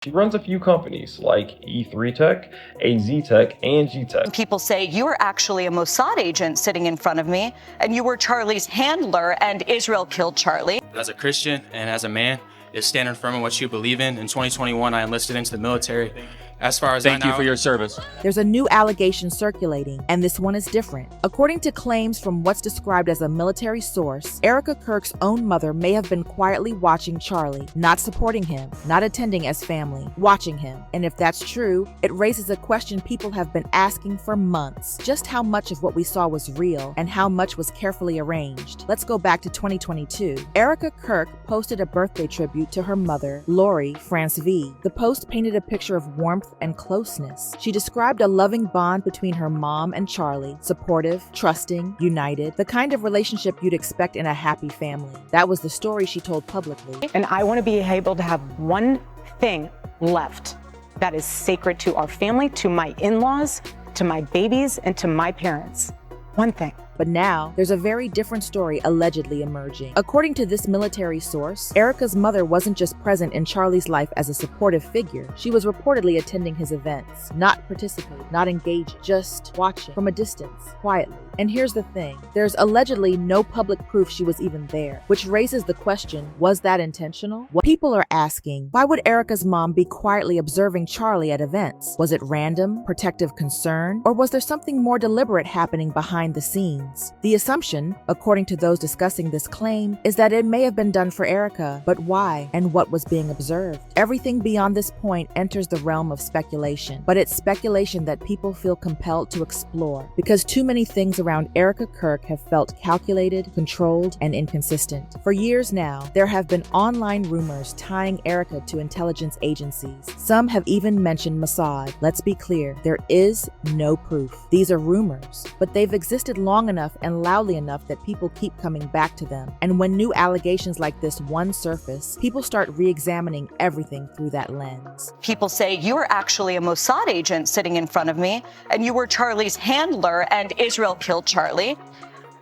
She runs a few companies like E3 Tech, AZ Tech, and G Tech. People say you were actually a Mossad agent sitting in front of me, and you were Charlie's handler, and Israel killed Charlie. As a Christian and as a man, is standing firm in what you believe in. In 2021, I enlisted into the military. As far as Thank you for your service. There's a new allegation circulating, and this one is different. According to claims from what's described as a military source, Erika Kirk's own mother may have been quietly watching Charlie, not supporting him, not attending as family, watching him. And if that's true, it raises a question people have been asking for months. Just how much of what we saw was real, and how much was carefully arranged? Let's go back to 2022. Erika Kirk posted a birthday tribute to her mother, Lori France V. The post painted a picture of warmth and closeness. She described a loving bond between her mom and Charlie, supportive, trusting, united, the kind of relationship you'd expect in a happy family. That was the story she told publicly. And I want to be able to have one thing left that is sacred to our family, to my in-laws, to my babies, and to my parents. One thing. But now, there's a very different story allegedly emerging. According to this military source, Erika's mother wasn't just present in Charlie's life as a supportive figure. She was reportedly attending his events, not participating, not engaging, just watching from a distance, quietly. And here's the thing, there's allegedly no public proof she was even there, which raises the question, was that intentional? What people are asking, why would Erika's mom be quietly observing Charlie at events? Was it random, protective concern, or was there something more deliberate happening behind the scenes? The assumption, according to those discussing this claim, is that it may have been done for Erika, but why and what was being observed? Everything beyond this point enters the realm of speculation, but it's speculation that people feel compelled to explore because too many things around Erika Kirk have felt calculated, controlled, and inconsistent. For years now, there have been online rumors tying Erika to intelligence agencies. Some have even mentioned Mossad. Let's be clear, there is no proof. These are rumors, but they've existed long enough and loudly enough that people keep coming back to them. And when new allegations like this one surface, people start re-examining everything through that lens. People say you were actually a Mossad agent sitting in front of me, and you were Charlie's handler, and Israel killed Charlie.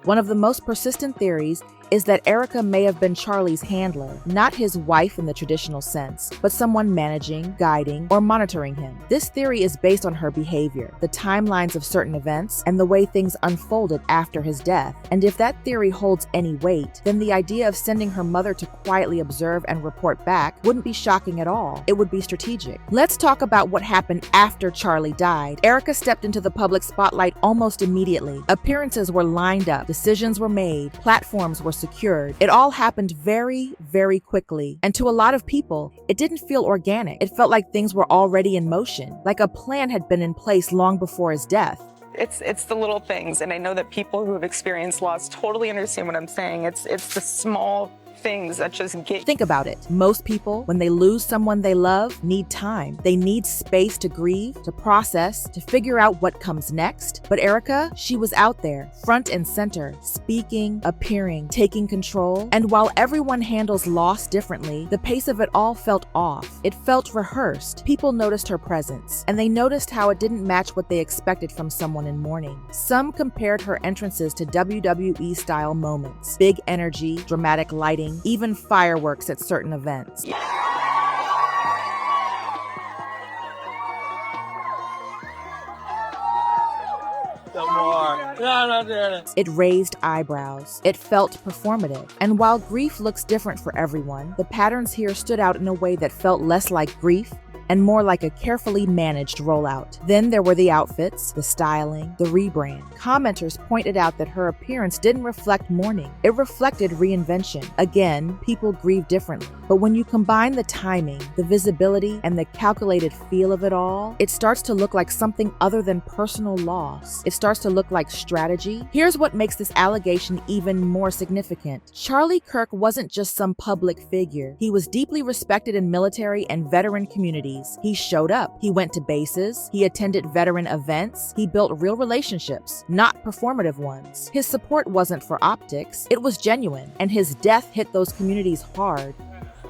One of the most persistent theories is that Erika may have been Charlie's handler, not his wife in the traditional sense, but someone managing, guiding, or monitoring him. This theory is based on her behavior, the timelines of certain events, and the way things unfolded after his death. And if that theory holds any weight, then the idea of sending her mother to quietly observe and report back wouldn't be shocking at all. It would be strategic. Let's talk about what happened after Charlie died. Erika stepped into the public spotlight almost immediately. Appearances were lined up, decisions were made, platforms were secured. It all happened very, very quickly. And to a lot of people, it didn't feel organic. It felt like things were already in motion, like a plan had been in place long before his death. It's the little things, and I know that people who have experienced loss totally understand what I'm saying. It's the small things that just get... Think about it. Most people, when they lose someone they love, need time. They need space to grieve, to process, to figure out what comes next. But Erika, she was out there, front and center, speaking, appearing, taking control. And while everyone handles loss differently, the pace of it all felt off. It felt rehearsed. People noticed her presence, and they noticed how it didn't match what they expected from someone in mourning. Some compared her entrances to WWE-style moments. Big energy, dramatic lighting, even fireworks at certain events. It raised eyebrows. It felt performative. And while grief looks different for everyone, the patterns here stood out in a way that felt less like grief and more like a carefully managed rollout. Then there were the outfits, the styling, the rebrand. Commenters pointed out that her appearance didn't reflect mourning. It reflected reinvention. Again, people grieve differently. But when you combine the timing, the visibility, and the calculated feel of it all, it starts to look like something other than personal loss. It starts to look like strategy. Here's what makes this allegation even more significant. Charlie Kirk wasn't just some public figure. He was deeply respected in military and veteran communities. He showed up. He went to bases. He attended veteran events. He built real relationships, not performative ones. His support wasn't for optics. It was genuine, and his death hit those communities hard.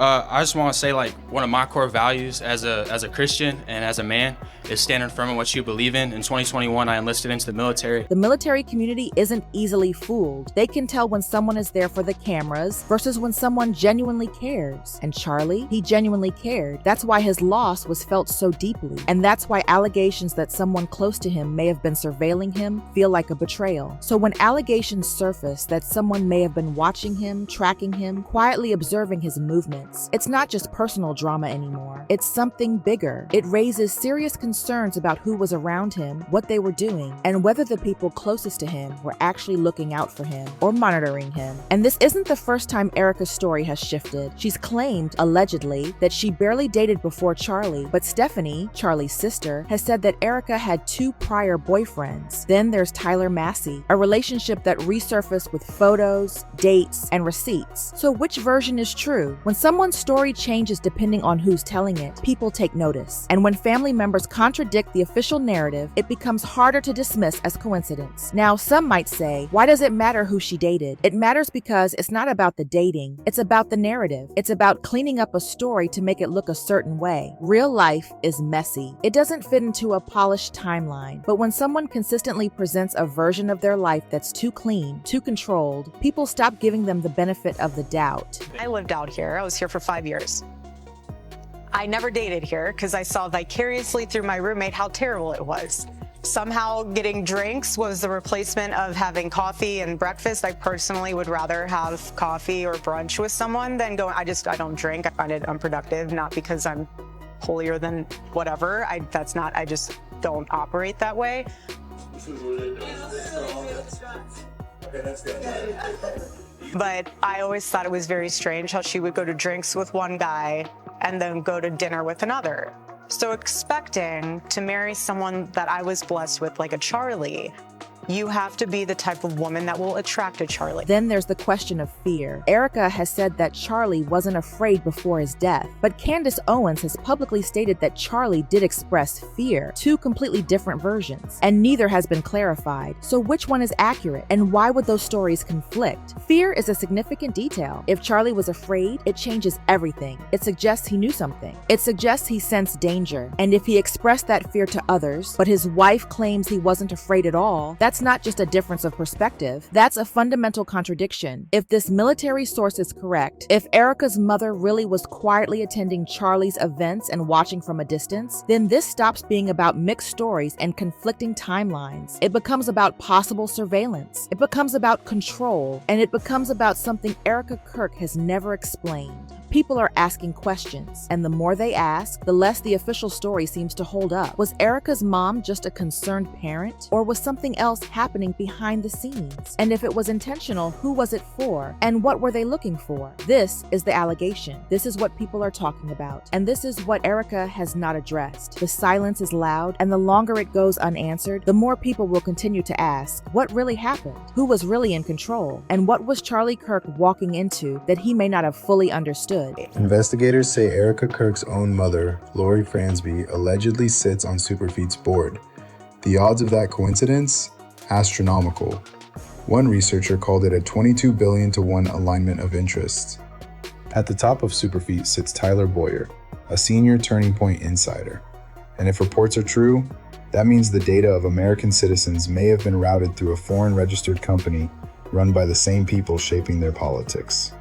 I just want to say, like, one of my core values as a Christian and as a man is standing firm in what you believe in. In 2021, I enlisted into the military. The military community isn't easily fooled. They can tell when someone is there for the cameras versus when someone genuinely cares. And Charlie, he genuinely cared. That's why his loss was felt so deeply. And that's why allegations that someone close to him may have been surveilling him feel like a betrayal. So when allegations surface that someone may have been watching him, tracking him, quietly observing his movements, it's not just personal drama anymore. It's something bigger. It raises serious concerns about who was around him, what they were doing, and whether the people closest to him were actually looking out for him or monitoring him. And this isn't the first time Erika's story has shifted. She's claimed, allegedly, that she barely dated before Charlie, but Stephanie, Charlie's sister, has said that Erika had 2 prior boyfriends. Then there's Tyler Massey, a relationship that resurfaced with photos, dates, and receipts. So which version is true? When someone's story changes depending on who's telling it, people take notice. And when family members contradict the official narrative, it becomes harder to dismiss as coincidence. Now, some might say, why does it matter who she dated? It matters because it's not about the dating, it's about the narrative. It's about cleaning up a story to make it look a certain way. Real life is messy. It doesn't fit into a polished timeline. But when someone consistently presents a version of their life that's too clean, too controlled, people stop giving them the benefit of the doubt. I lived out here. I was here for 5 years. I never dated here because I saw vicariously through my roommate how terrible it was. Somehow getting drinks was the replacement of having coffee and breakfast. I personally would rather have coffee or brunch with someone than go. I don't drink. I find it unproductive, not because I'm holier than whatever. I just don't operate that way. But I always thought it was very strange how she would go to drinks with one guy and then go to dinner with another. So expecting to marry someone that I was blessed with, like a Charlie, you have to be the type of woman that will attract a Charlie. Then there's the question of fear. Erika has said that Charlie wasn't afraid before his death, but Candace Owens has publicly stated that Charlie did express fear, 2 completely different versions, and neither has been clarified. So which one is accurate, and why would those stories conflict? Fear is a significant detail. If Charlie was afraid, it changes everything. It suggests he knew something. It suggests he sensed danger. And if he expressed that fear to others, but his wife claims he wasn't afraid at all, that's not just a difference of perspective. That's a fundamental contradiction. If this military source is correct, if Erika's mother really was quietly attending Charlie's events and watching from a distance, then this stops being about mixed stories and conflicting timelines. It becomes about possible surveillance. It becomes about control, and it becomes about something Erika Kirk has never explained. People are asking questions, and the more they ask, the less the official story seems to hold up. Was Erika's mom just a concerned parent, or was something else happening behind the scenes? And if it was intentional, who was it for? And what were they looking for? This is the allegation. This is what people are talking about. And this is what Erika has not addressed. The silence is loud, and the longer it goes unanswered, the more people will continue to ask, what really happened? Who was really in control? And what was Charlie Kirk walking into that he may not have fully understood? Investigators say Erika Kirk's own mother, Lori Fransby, allegedly sits on Superfeet's board. The odds of that coincidence? Astronomical. One researcher called it a 22 billion to 1 alignment of interests. At the top of Superfeet sits Tyler Boyer, a senior Turning Point insider. And if reports are true, that means the data of American citizens may have been routed through a foreign registered company run by the same people shaping their politics.